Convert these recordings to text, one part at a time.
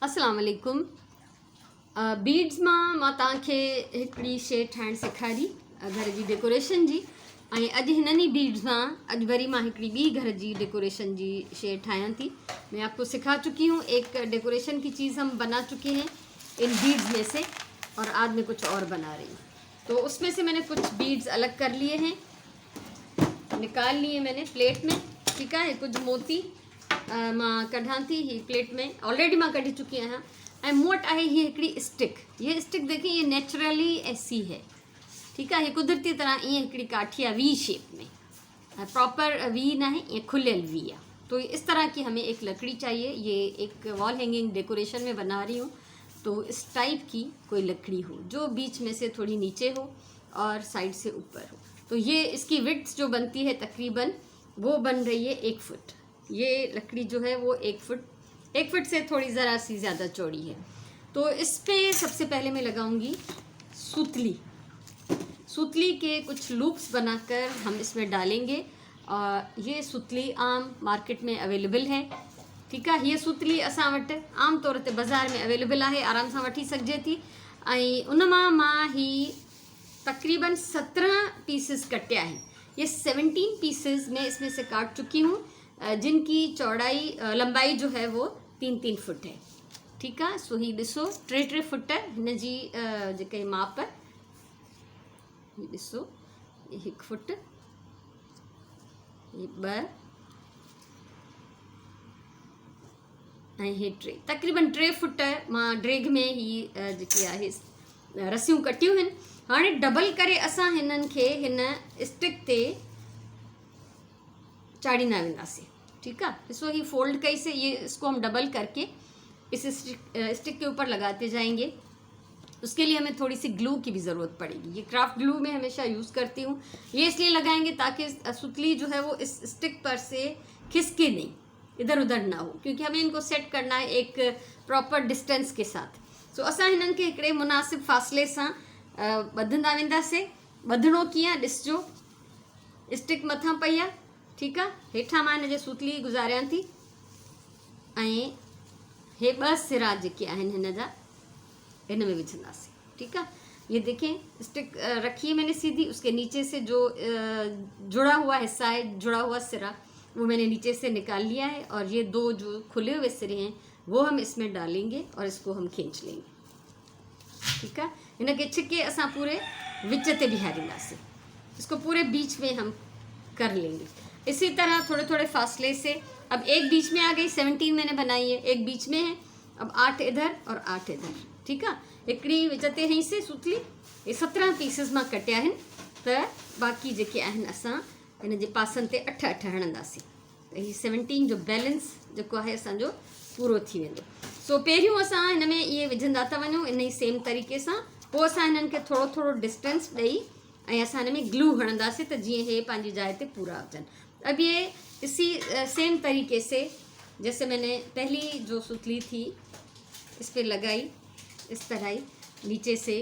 अस्सलाम वालेकुम। बीड्स मां तव्हांखे हिकिड़ी शइ ठाहिणु सेखारी घर जी डेकोरेशन जी। ऐं अॼु हिननि ई बीड्स मां अॼु वरी मां हिकिड़ी ॿी घर जी डेकोरेशन जी शइ ठाहियां थी। मैं आपको सिखा चुकी हूँ, एक डेकोरेशन की चीज़ हम बना चुके हैं इन बीड्स में से, और आज मैं कुछ और बना रही हूँ। तो उसमें से मैंने कुछ बीड्स अलग कर लिए हैं, निकाल लिए मैंने प्लेट में। ठीक है, कुछ मोती मां कढां थी ही प्लेट में, ऑलरेडी मां कढी चुकी आहियां। ऐं मूं वटि आहे हीअ हिकिड़ी स्टिक। ये स्टिक देखिए, ये नेचुरली ऐसी है। ठीक है, ये कुदरती तरह ईअं हिकिड़ी काठी आहे वी शेप में, प्रॉपर वी ना है, ये खुलियल वी है। तो इस तरह की हमें एक लकड़ी चाहिए। ये एक वॉल हैंगिंग डेकोरेशन में बना रही हूँ, तो इस टाइप की कोई लकड़ी हो जो बीच में से थोड़ी नीचे हो और साइड से ऊपर हो। तो ये इसकी विड्थ जो बनती है तकरीबन वो बन रही है 1 फुट। ये लकड़ी जो है वो 1 फुट से थोड़ी ज़रा सी ज़्यादा चौड़ी है। तो इस पे सबसे पहले मैं लगाऊंगी सूतली के कुछ लूप्स बनाकर हम इसमें डालेंगे। ये सूतली आम मार्केट में अवेलेबल है। ठीक है, ये सूतली असां वटि आम तौर ते बाज़ार में अवेलेबल है, आराम सां वठी सघिजे थी। ऐं उन मां ही तकरीबन 17 पीसेस कटिया हैं। ये 17 पीसेस मैं इसमें से काट चुकी हूँ, जिनकी चौड़ाई लंबाई जो है वो 3-3 फुट है। ठीक है, सो ही ॾिसो 3-3 फुट हिन जी जेके माप, ही ॾिसो, ये 1 फुट, ये 2 ऐं हे 3, तकरीबन 3 फुट मां ड्रेग में ही जेकी आहे रसियूं कटियूं आहिनि। हाणे डबल करे असां हिननि खे हिन स्टिक ते चाढ़ींदा वेंदासीं। ठीक है, इसको ही फोल्ड कैसे, ये इसको हम डबल करके इस स्टिक के ऊपर लगाते जाएंगे। उसके लिए हमें थोड़ी सी ग्लू की भी ज़रूरत पड़ेगी। ये क्राफ्ट ग्लू मैं हमेशा यूज़ करती हूँ। ये इसलिए लगाएंगे ताकि सुतली जो है वो इस स्टिक पर से खिसके नहीं, इधर उधर ना हो, क्योंकि हमें इनको सेट करना है एक प्रॉपर डिस्टेंस के साथ। सो असां हिननि खे हिकिड़े मुनासिब फ़ासिले सां ॿधंदा वेंदासीं। ॿधणो कीअं ॾिसजो, स्टिक मथां पई आहे। ठीक है, हेठां मां हिन जे सूतली गुज़ारियां थी, ऐं हे 2 सिरा जेके आहिनि हिन जा हिन में विझंदासीं। ठीक है, ये देखें स्टिक रखी है मैंने सीधी, उसके नीचे से जो जुड़ा हुआ हिस्सा है, जुड़ा हुआ सिरा, वो मैंने नीचे से निकाल लिया है। और ये 2 जो खुले हुए सिरे हैं वो हम इसमें डालेंगे और इसको हम खींच लेंगे। ठीक है, इनके छिके असां पूरे विच ते बिहारींदासीं, इसको पूरे बीच में हम कर लेंगे। इसी तरह थोड़े थोड़े फासले से, अब एक बीच में आ गई, 17 मैंने बनाई है, एक बीच में है, अब 8 इधर और 8 इधर। ठीक है, हिकिड़ी विच ते हई से सूतली, ये 17 पीसिस मां कटिया आहिनि, त बाक़ी जेके आहिनि असां हिन जे पासनि ते 8-8 हणंदासीं, त हीअ 17 जो बैलेंस जेको आहे असांजो पूरो थी वेंदो। सो पहिरियों असां हिन में इहे विझंदा था वञूं इन ई सेम तरीक़े सां। पोइ असां हिननि खे थोरो थोरो डिस्टेंस ॾेई ऐं असां हिन में ग्लू हणंदासीं त जीअं हे पंहिंजी जाइ ते पूरा अचनि। अब ये इसी सेम तरीके से जैसे मैंने पहली जो सूतली थी इस पर लगाई, इस तरह ही नीचे से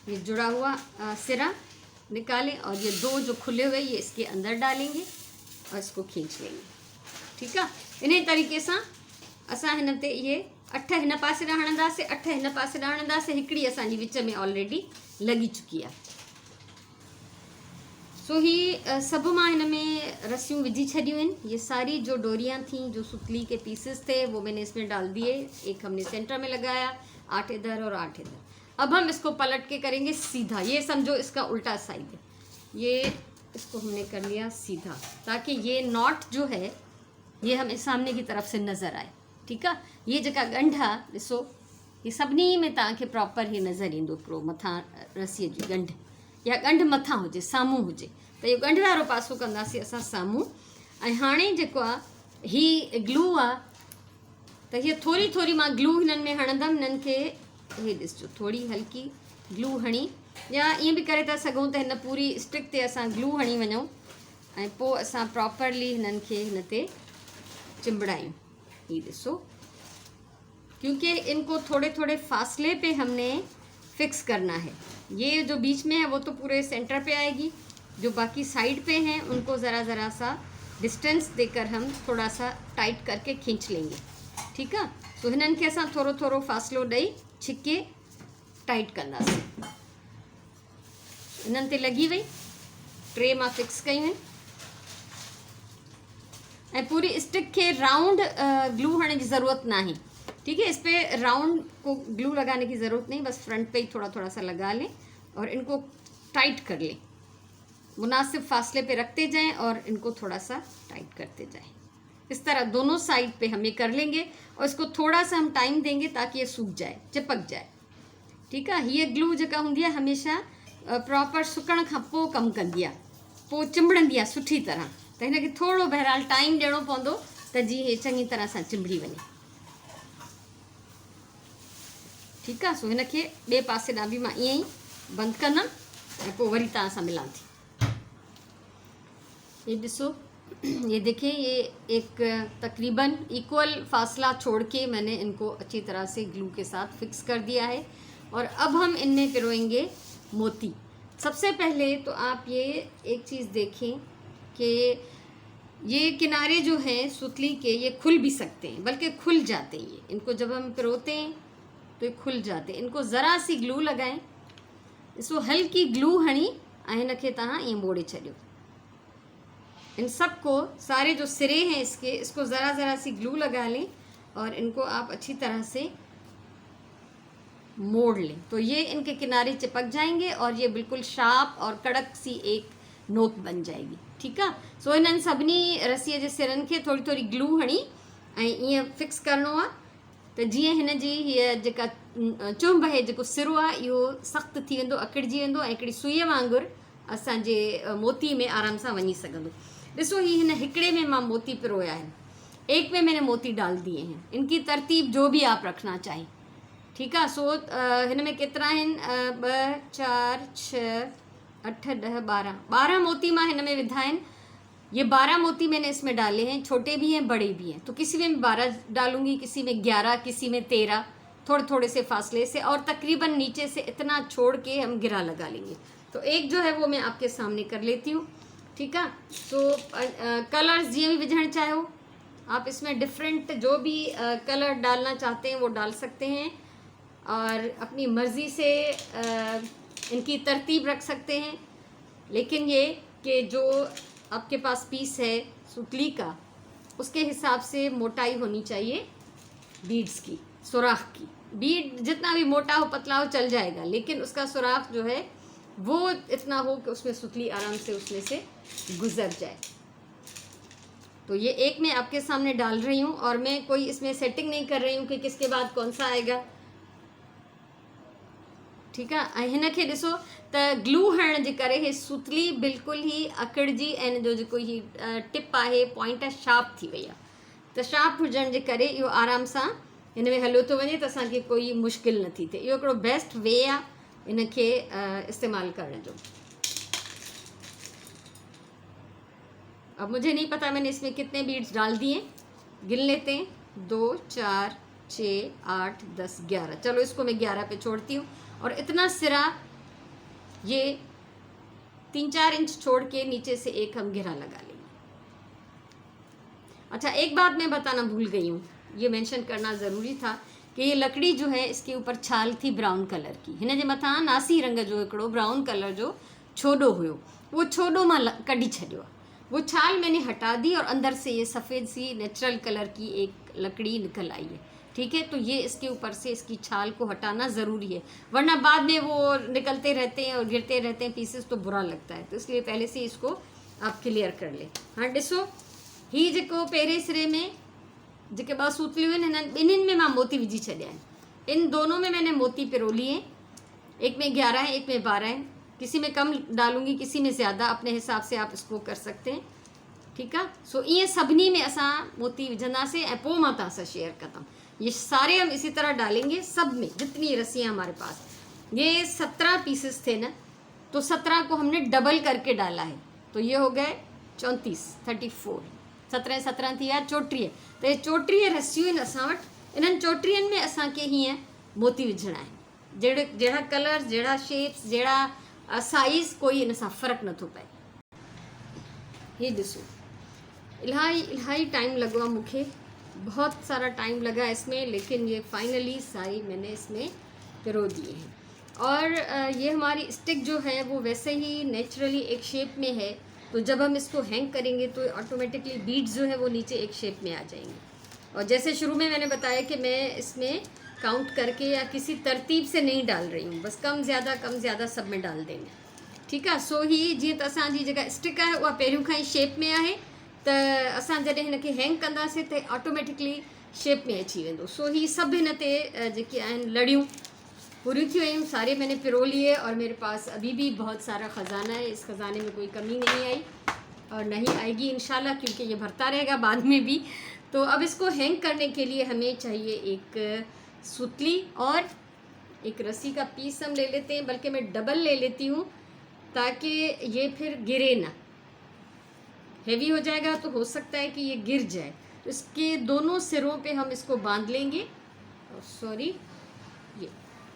ये जुड़ा हुआ सिरा निकालें, और ये 2 जो खुले हुए ये इसके अंदर डालेंगे और इसको खींच लेंगे। ठीक है, इन तरीक़े सां असां हिन ते इहे 8 हिन पासे ॾांहुं हणंदासीं, 8 हिन पासे ॾांहुं हणंदासीं। हिकिड़ी असांजी विच में ऑलरेडी लॻी चुकी आहे। सो ही सब मां हिन में रस्सियों विझी छॾियूं आहिनि। ये सारी जो डोरियां थी, जो सुतली के पीसेस थे, वो मैंने इसमें डाल दिए। एक हमने सेंटर में लगाया, 8 इधर और 8 इधर। अब हम इसको पलट के करेंगे सीधा, ये समझो इसका उल्टा साइड है। ये इसको हमने कर लिया सीधा, ताकि ये नॉट जो है ये हमें सामने की तरफ से नज़र आए। ठीक है, ये जेका गंढ आहे ॾिसो, ये सभिनी में तव्हांखे प्रॉपर ही नज़र ईंदो हिकिड़ो मथां रसीअ जी गंढ, या गंढ मथां हुजे, साम्हूं हुजे, त इहो गंढ वारो पासो कंदासीं असां साम्हूं। ऐं हाणे जेको आहे ही ग्लू आहे, त हीअ थोरी थोरी मां ग्लू हिननि में हणंदमि। हिननि खे हे ॾिसजो, थोरी हल्की ग्लू हणी, या ईअं बि करे था सघूं त हिन पूरी स्टिक ते असां ग्लू हणी वञूं ऐं पोइ असां प्रॉपरली हिननि खे हिन ते चिंबड़ायूं। ये ॾिसो, क्योंकि इनको थोड़े थोड़े फासले पे हमने फिक्स करना है। ये जो बीच में है वो तो पूरे सेंटर पे आएगी, जो बाकी साइड पे हैं उनको ज़रा सा डिस्टेंस देकर हम थोड़ा सा टाइट करके खींच लेंगे। ठीकु आहे। सो हिननि खे असां थोरो थोरो फ़ासिलो ॾेई छिके टाइट कंदासीं। हिननि ते लॻी वई, टे मां फिक्स कयूं आहिनि ऐं पूरी स्टिक के राउंड ग्लू हणने की ज़रूरत ना है। ठीक है, इस पर राउंड को ग्लू लगाने की ज़रूरत नहीं, बस फ्रंट पे ही थोड़ा थोड़ा सा लगा लें और इनको टाइट कर लें। मुनासिब फासले पे रखते जाएं और इनको थोड़ा सा टाइट करते जाएं। इस तरह दोनों साइड पे हम ये कर लेंगे और इसको थोड़ा सा हम टाइम देंगे ताकि ये सूख जाए, चिपक जाए। ठीक है, ये ग्लू जेका हुंदी आहे हमेशा प्रॉपर सुकण खां पोइ कमु कंदी आहे, पोइ चिंबड़ंदी आहे सुठी तरह। त हिनखे थोरो बहरहाल टाइम ॾियणो पवंदो त जीअं हे चङी तरह सां चिंबड़ी वञे। ठीकु आहे, सो हिनखे ॿिए पासे ॾांहुं बि मां ईअं ई बंदि कंदमि ऐं पोइ वरी तव्हां सां मिलां थी। ये ॾिसो, ये देखिए, ये एक तकरीबन इक्वल फासला छोड़ के मैंने इनको अच्छी तरह से ग्लू के साथ फिक्स कर दिया है। और अब हम इनमें पिरोएंगे मोती। सबसे पहले तो आप ये एक चीज़ देखें कि ये किनारे जो हैं सुतली के, ये खुल भी सकते हैं, बल्कि खुल जाते हैं। ये इनको जब हम पिरोते हैं तो ये खुल जाते हैं। इनको ज़रा सी ग्लू लगाएं, इसको हल्की ग्लू हणी ऐं हिनखे तव्हां ईअं मोड़े छॾियो। इन सब को, सारे जो सिरे हैं इसके, इसको ज़रा ज़रा सी ग्लू लगा लें और इनको आप अच्छी तरह से मोड़ लें तो ये इनके किनारे चिपक जाएंगे और ये बिल्कुल शार्प और कड़क सी एक नोक बन जाएगी। ठीकु आहे, सो इन्हनि सभिनी रसीअ जे सिरनि खे थोरी थोरी ग्लू हणी ऐं ईअं फिक्स करिणो आहे त जीअं हिन जी हीअ जेका चुंब आहे, जेको सिरो आहे, इहो सख़्तु थी वेंदो, अकिड़िजी वेंदो ऐं हिकिड़ी सुईअ वांगुरु असांजे मोती में आराम सां वञी सघंदो। ॾिसो, ही हिन हिकिड़े में मां मोती पिरोया आहिनि, एक में मैंने मोती डाल दिए हैं। इनकी तरतीब जो भी आप रखना चाहें। ठीकु आहे, सो हिन में केतिरा आहिनि, 2 4 6 8 10 12 मोती मां हिन में विधा आहिनि। ये 12 मोती मैंने इसमें डाले हैं, छोटे भी हैं बड़े भी हैं। तो किसी में 12 डालूंगी, किसी में 11, किसी में 13, थोड़े थोड़े से फासले से, और तकरीबन नीचे से इतना छोड़ के हम गिरा लगा लेंगे। तो एक जो है वो मैं आपके सामने कर लेती हूँ। ठीक है, तो कलर्स जीअं भी विझण चाहो आप, इसमें डिफरेंट जो भी कलर डालना चाहते हैं वो डाल सकते हैं और अपनी मर्ज़ी से इनकी तरतीब रख सकते हैं। लेकिन ये कि जो आपके पास पीस है सुतली का, उसके हिसाब से मोटाई होनी चाहिए बीड्स की, सुराख की। बीड जितना भी मोटा हो पतला हो चल जाएगा, लेकिन उसका सुराख जो है वो इतना हो कि उसमें सुतली आराम से उसमें से गुजर जाए। तो ये एक मैं आपके सामने डाल रही हूँ और मैं कोई इसमें सेटिंग नहीं कर रही हूँ कि किसके बाद कौन सा आएगा। ठीक है, ऐं हिनखे ॾिसो त ग्लू हणण जे करे हे सुतली बिल्कुलु ई अकिड़जी ऐं जो जेको ही टिप आहे, पॉइंट आहे, शार्प थी वई आहे। त शार्प हुजण जे करे इहो आराम सां हिन में हलियो थो वञे त असांखे कोई मुश्किल नथी थिए। इहो हिकिड़ो बेस्ट वे आहे इनखे इस्तेमालु करण जो। अब मुझे नहीं पता मैंने इसमें कितने बीड्स डाल दिए, गिन लेते हैं। 2 4 6 8 10 11। चलो इसको मैं 11 पे छोड़ती हूँ और इतना सिरा ये 3-4 इंच छोड़ के नीचे से एक हम घेरा लगा लेंगे। अच्छा, एक बात मैं बताना भूल गई हूँ, ये मेंशन करना ज़रूरी था कि ये लकड़ी जो है इसके ऊपर छाल थी ब्राउन कलर की। हिन जे मथां नासी रंग जो हिकिड़ो ब्राउन कलर जो छोॾो हुयो, वो छोॾो मां कढी छॾियो। वो छाल मैंने हटा दी और अंदर से ये सफ़ेद सी नेचुरल कलर की एक लकड़ी निकल आई है। ठीक है, तो ये इसके ऊपर से इसकी छाल को हटाना ज़रूरी है, वरना बाद में वो निकलते रहते हैं और गिरते रहते हैं पीसेस, तो बुरा लगता है। तो इसलिए पहले से इसको आप क्लियर कर लें। हाँ, ॾिसो, ही जेको पहिरें सिरे में जेके 2 सूतलियूं आहिनि, हिननि ॿिन्हिनि में मां मोती विझी छॾिया आहिनि। इन दोनों में मैंने मोती पिरो लिए, एक में 11 है, एक में 12 है। किसी में कम डालूंगी, किसी में ज़्यादा, अपने हिसाब से आप इसको कर सकते हैं। ठीक है, सो ईअं सभिनी में असां मोती विझंदासीं ऐं पोइ मां तव्हां सां शेयर कंदमि। ये सारे हम इसी तरह डालेंगे, सब में जितनी रस्सियाँ हमारे पास। ये 17 पीसेस थे ना, तो 17 को हमने डबल करके डाला है, तो ये हो गए 34 34। 17 थी विया 34। तो ये 34 रस्सियूं आहिनि असां वटि। इन्हनि 34 में असांखे हीअं मोती विझणा आहिनि, जहिड़ा कलर, जहिड़ा शेप्स, जहिड़ा साइज़, कोई इन सां फ़र्क़ु नथो पए। ये ॾिसो, इलाही टाइम लॻो आहे मूंखे बहुत सारा टाइम लगा इसमें, लेकिन ये फाइनली सारी मैंने इसमें पिरो दिए हैं। और ये हमारी स्टिक जो है वो वैसे ही नेचुरली एक शेप में है, तो जब हम इसको हैंग करेंगे तो ऑटोमेटिकली बीड्स जो है वो नीचे एक शेप में आ जाएंगे। और जैसे शुरू में मैंने बताया कि मैं इसमें काउंट करके या किसी तरतीब से नहीं डाल रही हूँ, बस कम ज़्यादा सब में डाल देंगे। ठीक है। सो ही जीअं त असांजी जेका स्टिक आहे उहा पहिरियों खां ई शेप में आहे, त असां जॾहिं हिन खे हैंग कंदासीं त ऑटोमेटिकली शेप में अची वेंदो। सो ही सभु हिन ते जेके आहिनि लड़ियूं पूरी थी वयूं, सारे मैंने पिरो लिए और मेरे पास अभी भी बहुत सारा ख़जाना है। इस ख़जाने में कोई कमी नहीं आई और नहीं आएगी इंशाल्लाह, क्योंकि ये भरता रहेगा बाद में भी। तो अब इसको हैंग करने के लिए हमें चाहिए एक सुतली और एक रस्सी का पीस हम ले लेते हैं, बल्कि मैं डबल ले लेती हूँ ताकि ये फिर गिरे ना। हेवी हो जाएगा तो हो सकता है कि ये गिर जाए, तो इसके दोनों सिरों पे हम इसको बांध लेंगे। सॉरी, ये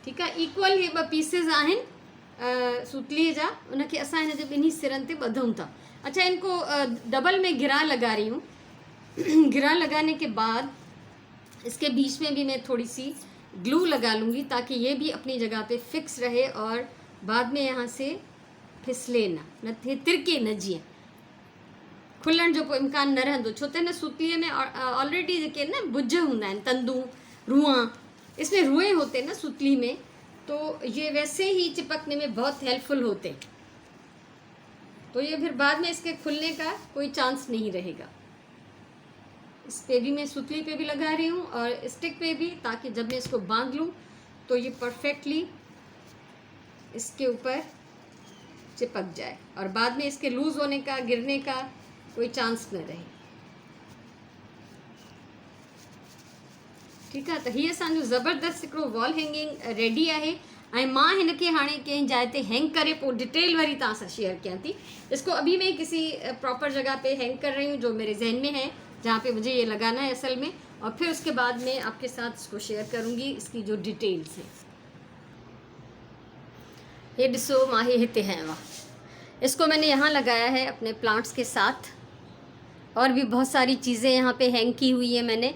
ठीक है। इक्वल ये ॿ पीसेस आहिनि सुतलीअ जा, उनखे असां हिन जे ॿिन्ही सिरनि ते ॿधूं था। अच्छा, इनको डबल में गिरा लगा रही हूँ। गिरा लगाने के बाद इसके बीच में भी मैं थोड़ी सी ग्लू लगा लूँगी ताकि ये भी अपनी जगह पे फिक्स रहे और बाद में यहाँ से फिसले न तिरके न, जीअं खुलण जो कोई इम्कान न रहंदो। छो त हिन सुतलीअ में ऑलरेडी जेके न बुझ हूंदा आहिनि, तंदूं रुआ, इसमें रुए होते हैं ना सुतली में, तो ये वैसे ही चिपकने में बहुत हेल्पफुल होते हैं। तो ये फिर बाद में इसके खुलने का कोई चांस नहीं रहेगा। इस पे भी मैं सुतली पे भी लगा रही हूँ और स्टिक पे भी, ताकि जब मैं इसको बांध लूँ तो ये परफेक्टली इसके ऊपर चिपक जाए और बाद में इसके लूज़ होने का, गिरने का कोई चांस न रहे। ठीक है। तो हीअ असांजो ज़बरदस्त हिकिड़ो वॉल हैंगिंग रेडी आहे ऐं मां हिन खे हाणे कंहिं जाइ ते हैंग करे पोइ डिटेल वरी तव्हां सां शेयर कयां थी। इसको अभी मैं किसी प्रॉपर जगह पे हैंग कर रही हूँ जो मेरे जहन में है, जहाँ पे मुझे ये लगाना है असल में, और फिर उसके बाद मैं आपके साथ इसको शेयर करूँगी इसकी जो डिटेल्स हैं। ये डिसो माही हिते हैं वाह, इसको मैंने यहाँ लगाया है अपने प्लांट्स के साथ, और भी बहुत सारी चीज़ें यहाँ पे हैंग की हुई है मैंने,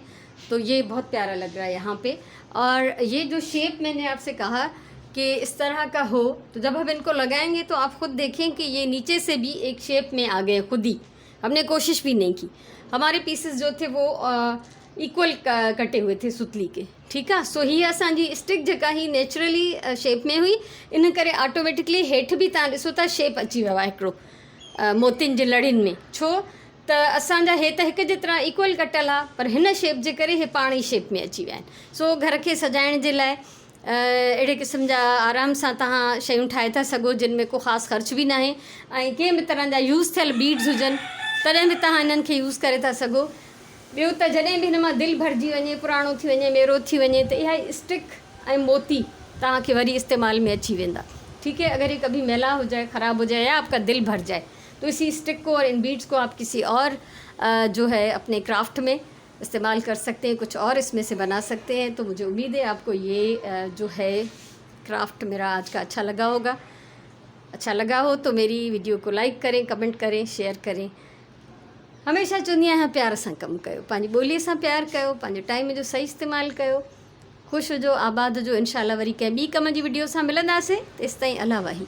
तो ये बहुत प्यारा लग रहा है यहाँ पे। और ये जो शेप मैंने आपसे कहा कि इस तरह का हो, तो जब हम इनको लगाएंगे तो आप ख़ुद देखें कि ये नीचे से भी एक शेप में आ गए खुद ही, हमने कोशिश भी नहीं की। हमारे पीसेस जो थे वो इक्वल कटे हुए थे सुतली के। ठीक है। सो ही असांजी स्टिक जेका ही नेचुरली शेप में हुई, इन करे ऑटोमेटिकली हेठि बि तव्हां ॾिसो था शेप अची वियो आहे हिकिड़ो मोतियुनि जे लड़ियुनि में। छो त असांजा हे त हिकु जेतिरा इक्वल कटियल आहे, पर हिन शेप जे करे हे पाण ई शेप में अची विया आहिनि। सो घर खे सजाइण जे लाइ अहिड़े क़िस्म जा आराम सां तव्हां शयूं ठाहे था सघो, जिन में को ख़ासि ख़र्च बि न आहे, ऐं कंहिं बि तरह जा यूज़ थियल बीड्स हुजनि तॾहिं बि तव्हां इन्हनि खे यूज़ करे था सघो। ॿियो त जॾहिं बि हिन मां दिलि भरिजी वञे, पुराणो थी वञे, मेरो थी वञे, त इहा स्टिक ऐं मोती तव्हांखे वरी इस्तेमाल में अची वेंदा। ठीक है। अगर ये कभी मैला हो जाए, ख़राब हो जाए या आपका दिल भर जाए, तो इसी स्टिक को और इन बीड्स को आप किसी और जो है अपने क्राफ्ट में इस्तेमाल कर सकते हैं, कुछ और इसमें से बना सकते हैं। तो मुझे उम्मीद है आपको ये जो है क्राफ्ट मेरा आज का अच्छा लगा होगा। अच्छा लगा हो तो मेरी वीडियो को लाइक करें, कमेंट करें, शेयर करें। हमेशा चवंदी आहियां प्यार सां कमु कयो, पंहिंजी ॿोलीअ सां प्यार कयो, पंहिंजे टाइम जो सही इस्तेमालु कयो। ख़ुशि हुजो, आबाद हुजो। इंशाल्लाह वरी कंहिं ॿी कम जी वीडियो सां मिलंदासीं। तेसिताईं अल्लाह वाही।